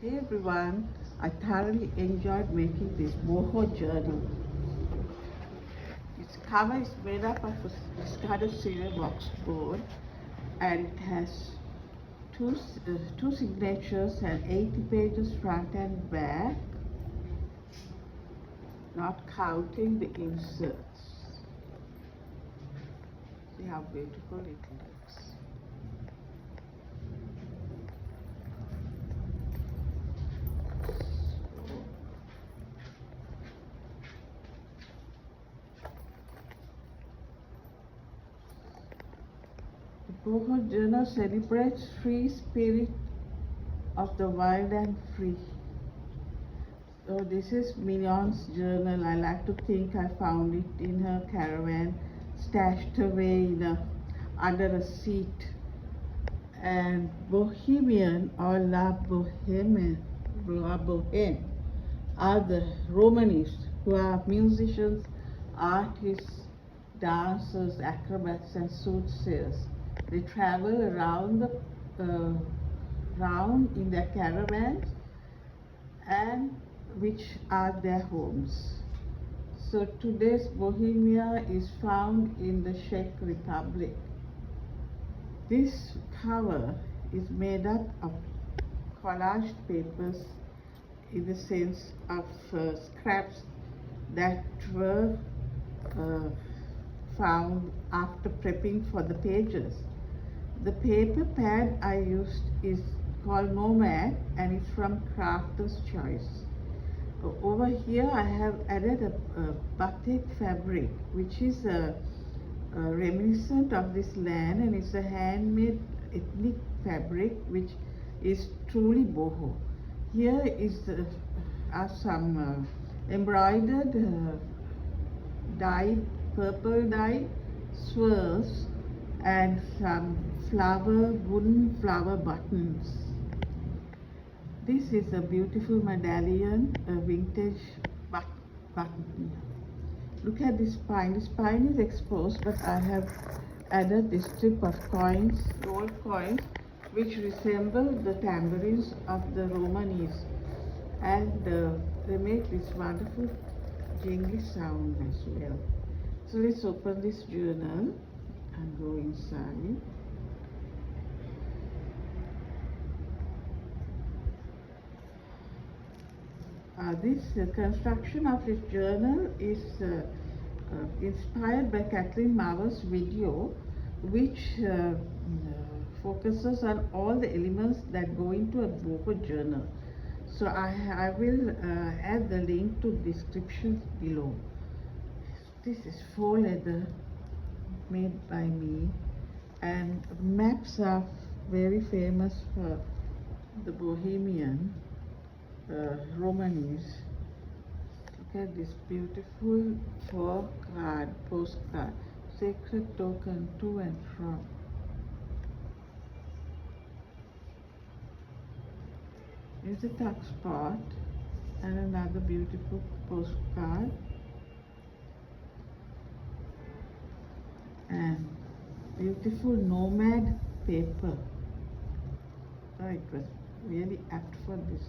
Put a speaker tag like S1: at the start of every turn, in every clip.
S1: Hey everyone, I thoroughly enjoyed making this Boho journal. Its cover is made up of a discarded cereal box board and it has two signatures and 80 pages front and back, not counting the inserts. See how beautiful it looks. The Boho journal celebrates free spirit of the wild and free. So this is Mignon's journal. I like to think I found it in her caravan, stashed away under a seat. And Bohemian or La Boheme are the Romanists who are musicians, artists, dancers, acrobats, and soothsayers. They travel round in their caravans and which are their homes. So today's Bohemia is found in the Czech Republic. This cover is made up of collaged papers in the sense of scraps that were found after prepping for the pages. The paper pad I used is called Nomad and it's from Crafter's Choice. Over here I have added a batik fabric which is reminiscent of this land, and it's a handmade ethnic fabric which is truly boho. Here are some embroidered dyed, purple dyed swirls and some wooden flower buttons. This is a beautiful medallion, a vintage button. Look at this spine. The spine is exposed, but I have added this strip of coins, gold coins, which resemble the tambourines of the Romanis, and they make this wonderful jingly sound as well. So let's open this journal and go inside. This construction of this journal is inspired by Kathleen Marvel's video, which focuses on all the elements that go into a Boho journal. So I will add the link to description below. This is faux leather made by me, and maps are very famous for the Bohemian Romanis. Look at this beautiful postcard, sacred token to and from. Here's a tuck spot and another beautiful postcard, and beautiful nomad paper. Oh, it was really apt for this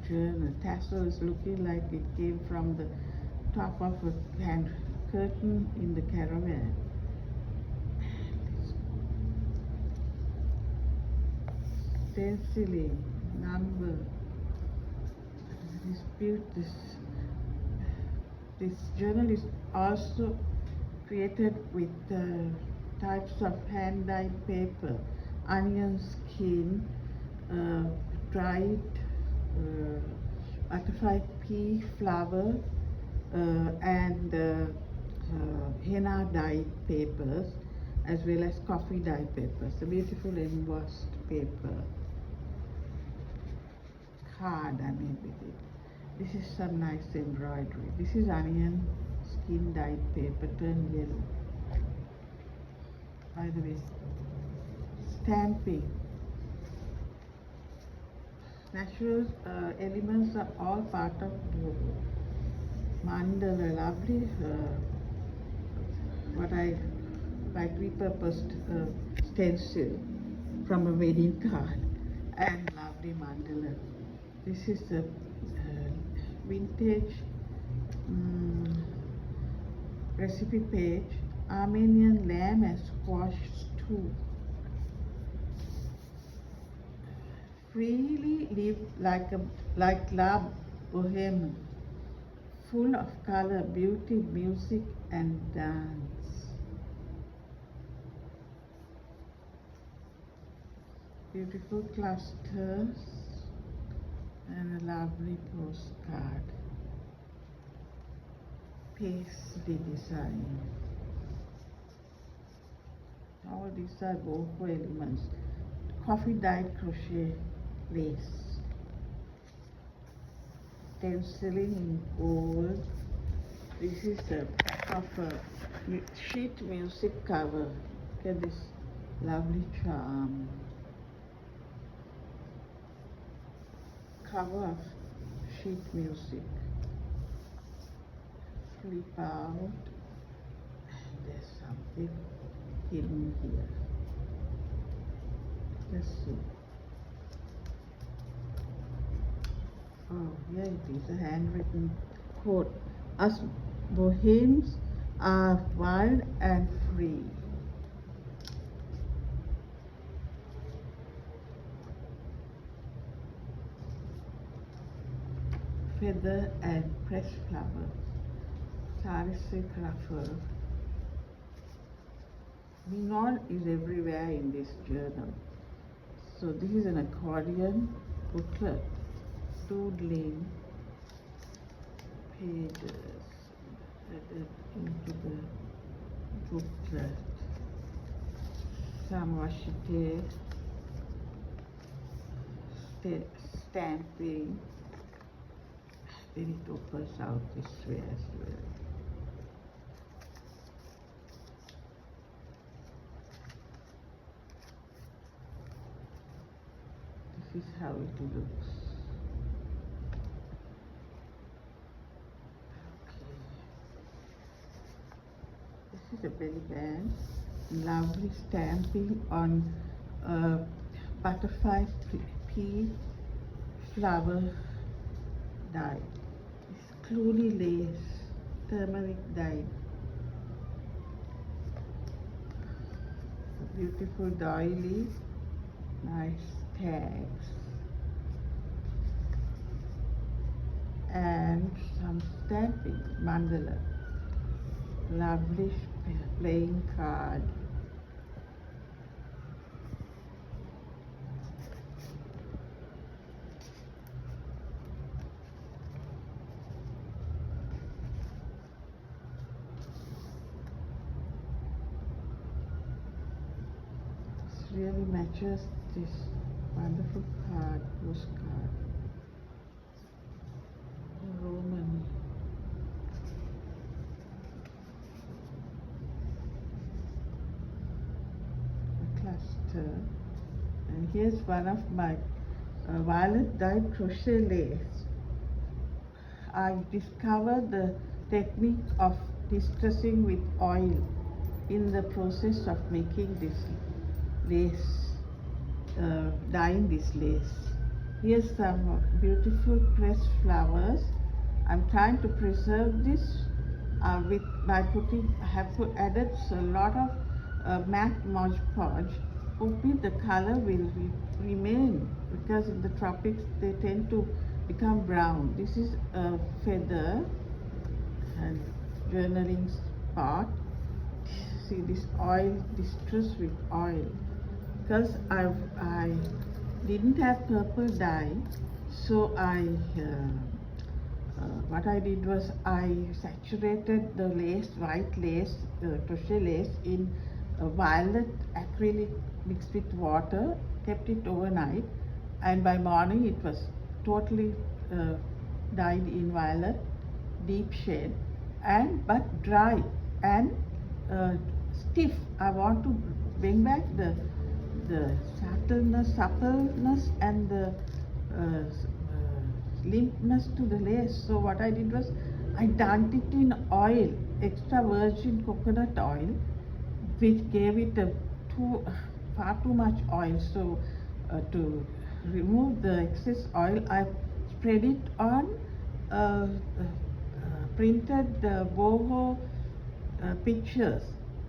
S1: journal. Tassel is looking like it came from the top of a hand curtain in the caravan. Stenciling, number. This journal is also created with types of hand-dyed paper, onion skin, dried butterfly pea flower, and henna dyed papers, as well as coffee dyed papers. A beautiful embossed paper card I made with it. This is some nice embroidery. This is onion skin dyed paper turned yellow. By the way, stamping. Natural elements are all part of Boho. Mandala, lovely, what I like repurposed stencil from a wedding card, and lovely mandala This is a vintage recipe page. Armenian lamb and squash stew. Freely live like love, bohem, full of color, beauty, music, and dance. Beautiful clusters and a lovely postcard. Paisley design. All these are Boho elements. Coffee dyed crochet lace. Stenciling in gold. This is a sheet music cover. Look at this lovely charm. Cover of sheet music. Flip out, and there's something hidden here. Let's see. Oh, here it is, a handwritten quote. Us bohemes are wild and free. Feather and pressed flower. Sarisic ruffle. Neon is everywhere in this journal. So this is an accordion booklet, doodling pages added into the booklet. Some washi tape, stamping. Then it opens out this way as well. This is how it looks. Okay. This is a belly band. Lovely stamping on butterfly pea flower dye. It's cluny lace, turmeric dye. Beautiful doily, nice tags, and some stamping, mandala. Lovely playing card. This really matches this wonderful card, postcard. Roman. A cluster. And here's one of my violet dyed crochet lace. I discovered the technique of distressing with oil in the process of making this lace, dyeing this lace. Here's some beautiful pressed flowers. I'm trying to preserve this by putting, I have added a lot of matte Mod Podge, hoping the color will remain, because in the tropics they tend to become brown. This is a feather and journaling spot. See this oil, distress with oil. Because I didn't have purple dye, so what I did was I saturated the lace, white lace, crochet lace, in violet acrylic mixed with water, kept it overnight, and by morning it was totally dyed in violet, deep shade, but dry and stiff. I want to bring back the suppleness and the limpness to the lace. So what I did was I dunked it in oil, extra virgin coconut oil, which gave it far too much oil. So to remove the excess oil, I spread it on printed Boho pictures,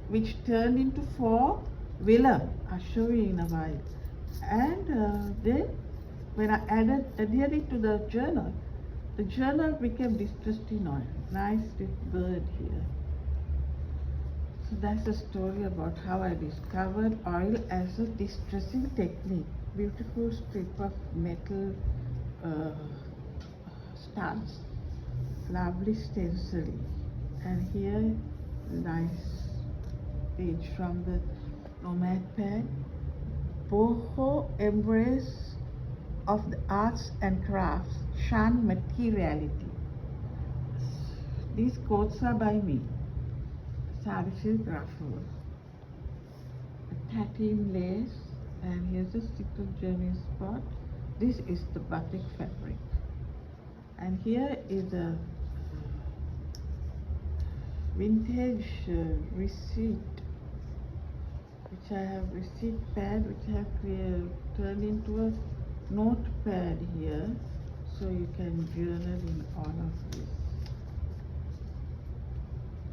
S1: which turned into 4 vellum. I'll show you in a while. And then when I adhered it to the journal became distressed in oil. Nice little bird here. So that's the story about how I discovered oil as a distressing technique. Beautiful strip of metal studs, lovely stenciling. And here, nice page from the Nomad pad. Boho embrace of the arts and crafts, shun materiality. These quotes are by me. Sari silk ruffle, a tatine lace, and here's a sickle journey spot. This is the batik fabric, and here is a vintage receipt, which I have receipt pad, which I have turned into a notepad here, so you can journal in all of this.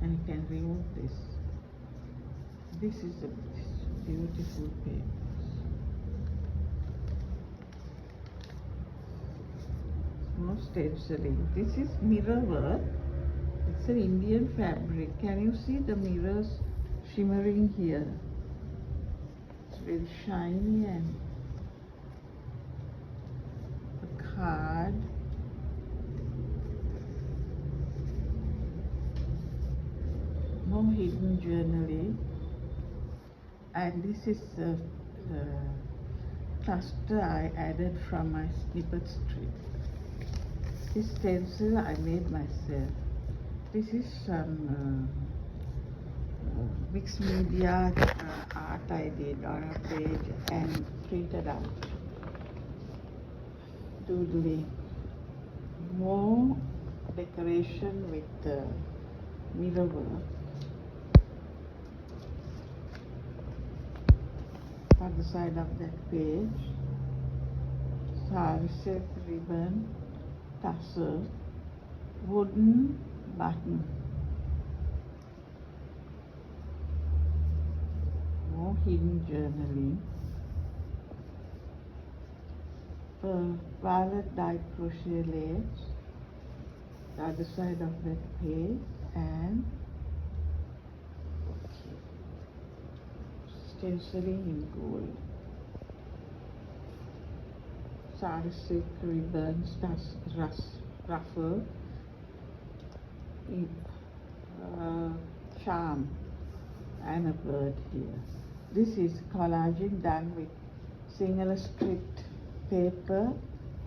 S1: And you can remove this. This is a beautiful page. More stenciling. This is mirror work. It's an Indian fabric. Can you see the mirrors shimmering here? It's very shiny. And a card. More hidden journaling, and this is a cluster I added from my snippet strip. This stencil I made myself. This is some mixed media art I did on a page and printed out. Doodling. More decoration with mirror work. On the side of that page, sari silk ribbon, tassel, wooden button. More hidden journaling. Violet dyed crochet lace, the other side of that page, and stenciling in gold. Sari silk ribbons, ruffle, charm, and a bird here. This is collaging done with single stripped paper,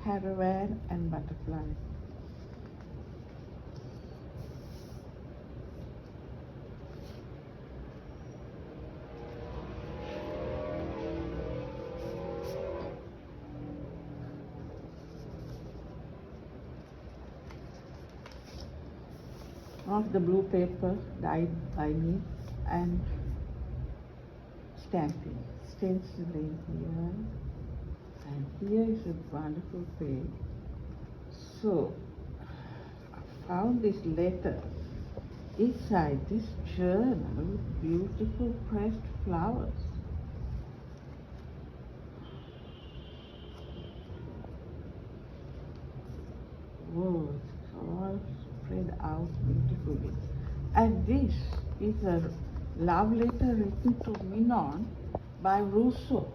S1: caravan, and butterfly. Of the blue paper dyed by me, and stamping, stenciling here, and here is a wonderful page. So I found this letter inside this journal with beautiful pressed flowers. Whoa, it's all spread out beautifully. And this is a love letter written to Minon by Rousseau,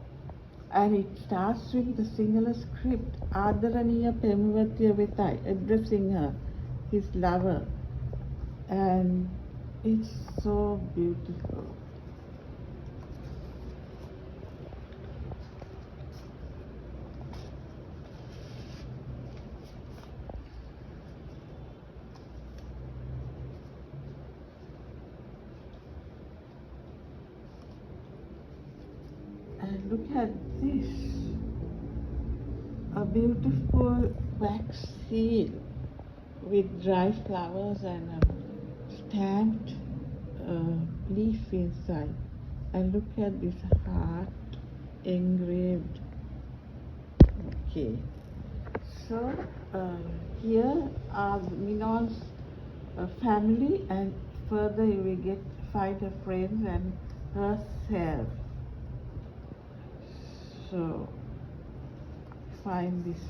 S1: and it starts with the singular script, Adaraniya Pemvatya Vetai, addressing her, his lover, and it's so beautiful. And look at this, a beautiful wax seal with dry flowers and a stamped leaf inside. And look at this heart engraved. Okay, So here are Minon's family, and further you will find her friends and herself. So find this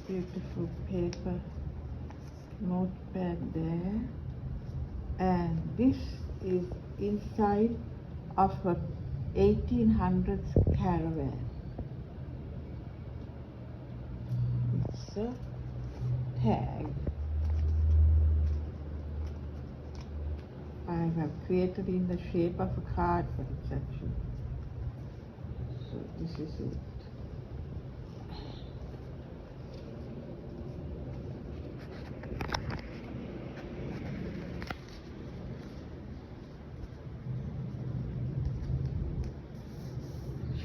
S1: beautiful paper notepad there, and this is inside of a 1800s caravan. It's a tag. I have created in the shape of a card for it actually. So this is it.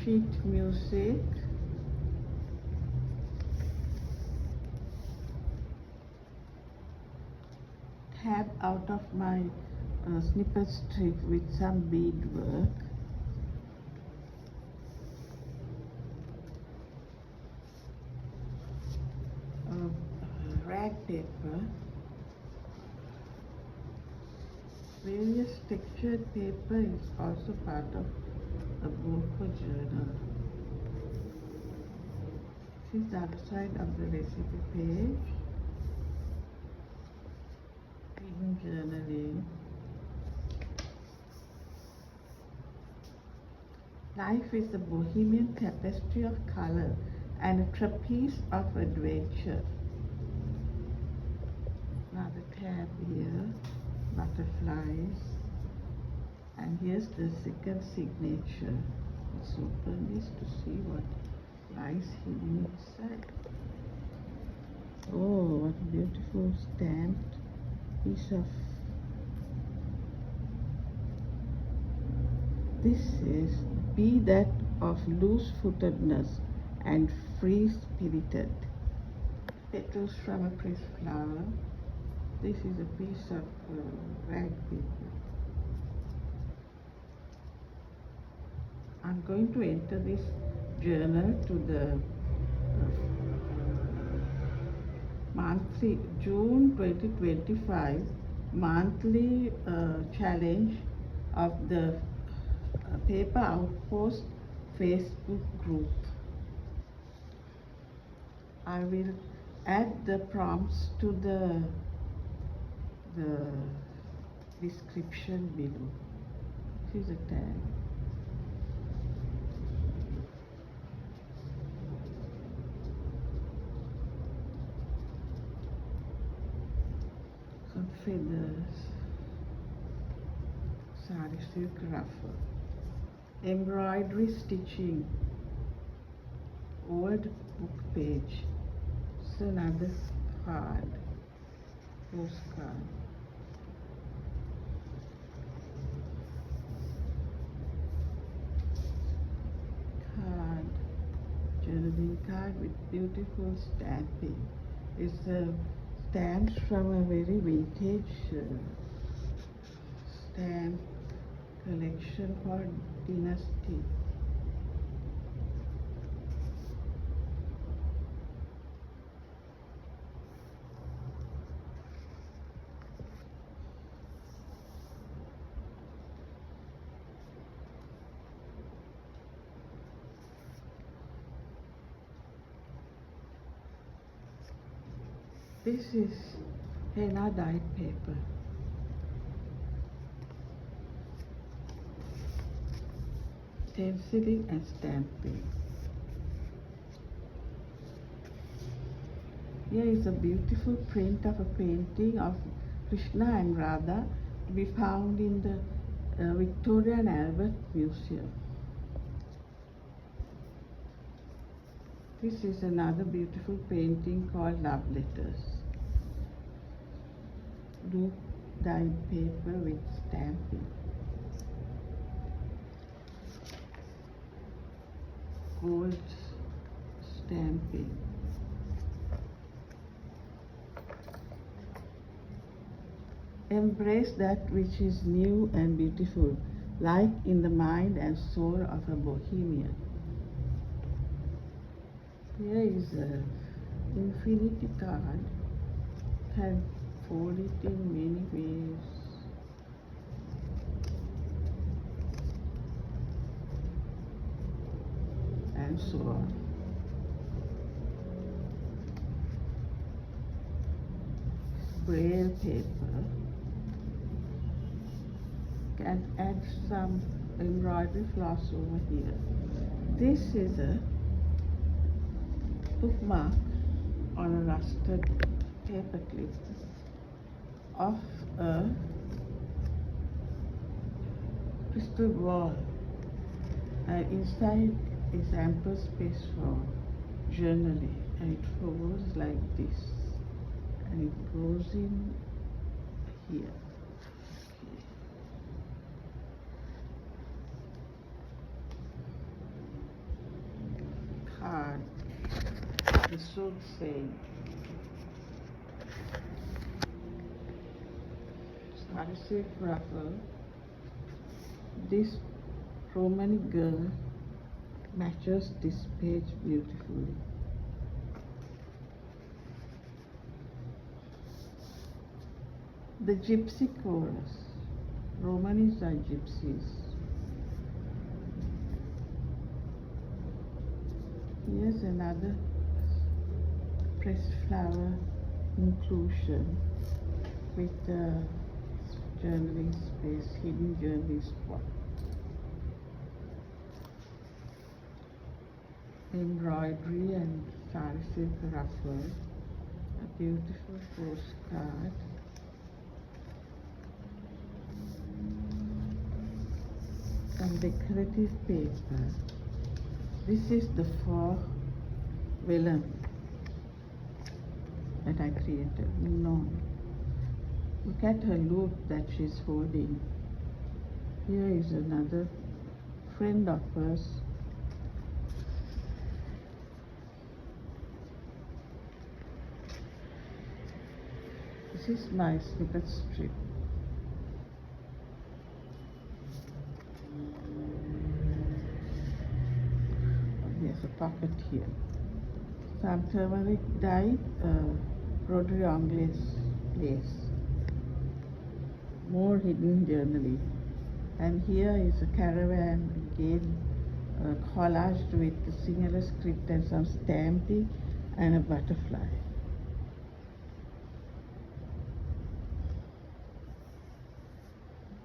S1: Sheet music. Tab out of my snippet strip with some bead work. Rag paper. Various textured paper is also part of a Boho journal. This is the other side of the recipe page. Journaling. Life is a bohemian tapestry of color and a trapeze of adventure. Another tab here, butterflies, and here's the second signature. Let's open this to see what lies hidden inside. Oh, what a beautiful stamped piece of. This is be that of loose-footedness and free-spirited. Petals from a pressed flower. This is a piece of rag paper. I'm going to enter this journal to the monthly June 2025 monthly challenge of the Paper Outpost Facebook group. I will add the prompts to the description below. This is a tag. Some feathers. Sari silk ruffle. Embroidery stitching. Old book page. It's another card. Postcard. Card. Journaling card with beautiful stamping. It's stamps from a very vintage stamp collection called Tiniest. This is henna dyed paper. Stenciling and stamping. Here is a beautiful print of a painting of Krishna and Radha to be found in the Victoria and Albert Museum. This is another beautiful painting called Love Letters. Blue dyed paper with stamping. Gold stamping. Embrace that which is new and beautiful, like in the mind and soul of a bohemian. Here is a infinity card can fold it in many ways. And so on. Braille paper can add some embroidery floss over here. This is a bookmark on a rusted paper clip of a crystal ball, and inside is ample space for journaling, and it folds like this, and it goes in here. Card, the soothsaying. Satisfied ruffle. This Romani girl matches this page beautifully. The gypsy chorus. Romanis are gypsies. Here's another pressed flower inclusion with the journaling space, hidden journaling spot. Embroidery and sari silk ruffle, a beautiful postcard. Some decorative paper. This is the 4 vellum that I created. No. Look at her loop that she's holding. Here is another friend of hers. This is my snippet strip. There's a pocket here. Some turmeric dyed Rotary Anglaise lace. More hidden journaling. And here is a caravan again, collaged with the singular script and some stamping and a butterfly.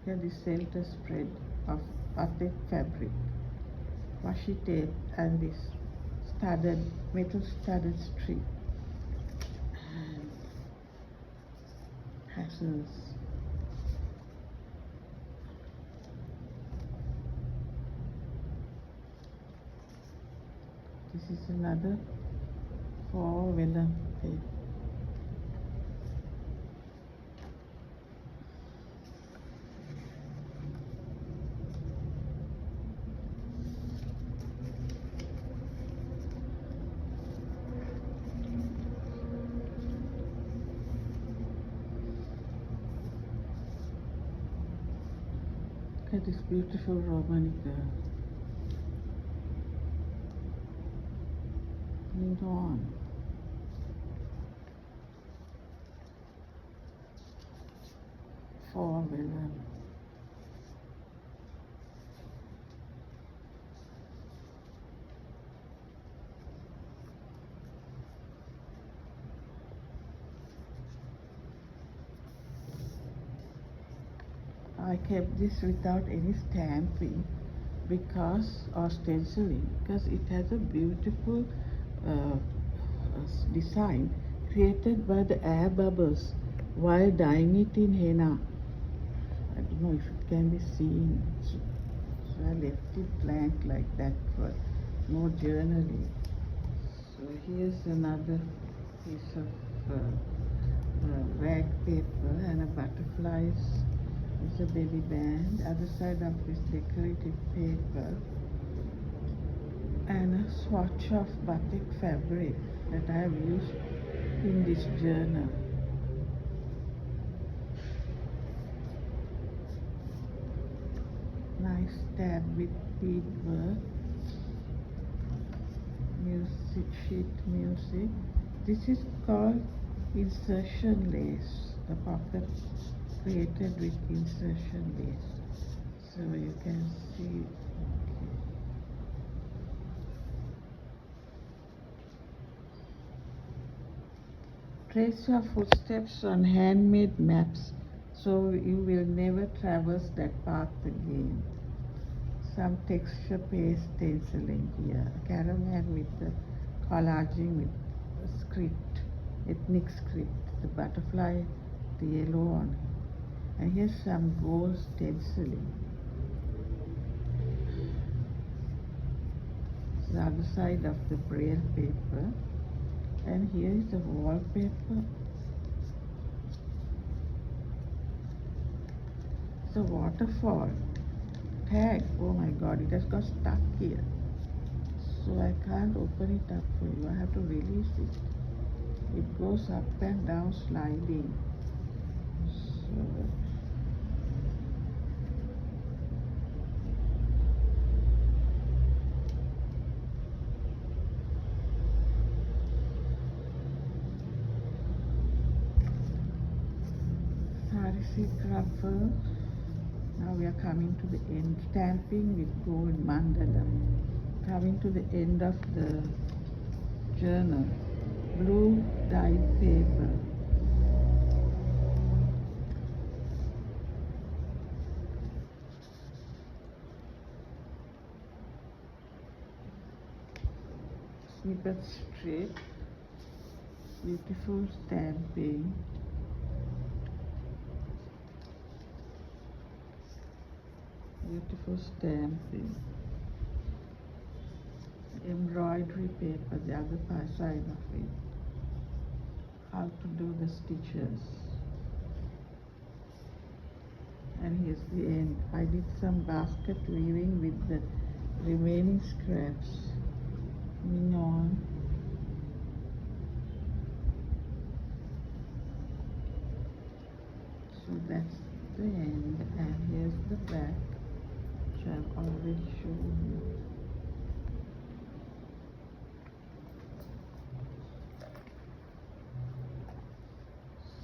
S1: Here the center spread of batik fabric, washi tape, and this studded, metal studded strip, and tassels. This is another 4 vellum tape. Look at this beautiful Romani girl. Lean on. For vellum. I kept this without any stamping or stenciling because it has a beautiful design created by the air bubbles while dyeing it in henna. I don't know if it can be seen, so I left it blank like that for more journaling. So here's another piece of rag paper and a butterflies. It's a baby band. Other side of this decorative paper and a swatch of batik fabric that I have used in this journal. Nice tab with beadwork, music sheet music, This is called insertion lace, the pocket created with insertion lace. So you can see. Trace your footsteps on handmade maps so you will never traverse that path again. Some texture paste stenciling here. A caravan with the collaging with a script, ethnic script, the butterfly, the yellow on it. And here's some gold stenciling. The other side of the braille paper. And here is the wallpaper. It's a waterfall tag. Oh my god, it has got stuck here. So I can't open it up for you. I have to release it. It goes up and down sliding. So Sarisi rubber. Now we are coming to the end, stamping with gold mandala. Coming to the end of the journal. Blue dyed paper. Snippet strip. Beautiful stamping. Beautiful stamping. Embroidery paper, the other side of it. How to do the stitches. And here's the end. I did some basket weaving with the remaining scraps. Mignon. So that's the end, and here's the back, which I've already shown you.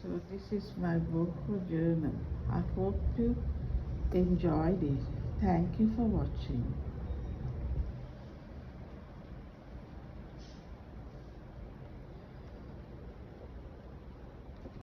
S1: So this is my Boho journal. I hope you enjoyed it. Thank you for watching.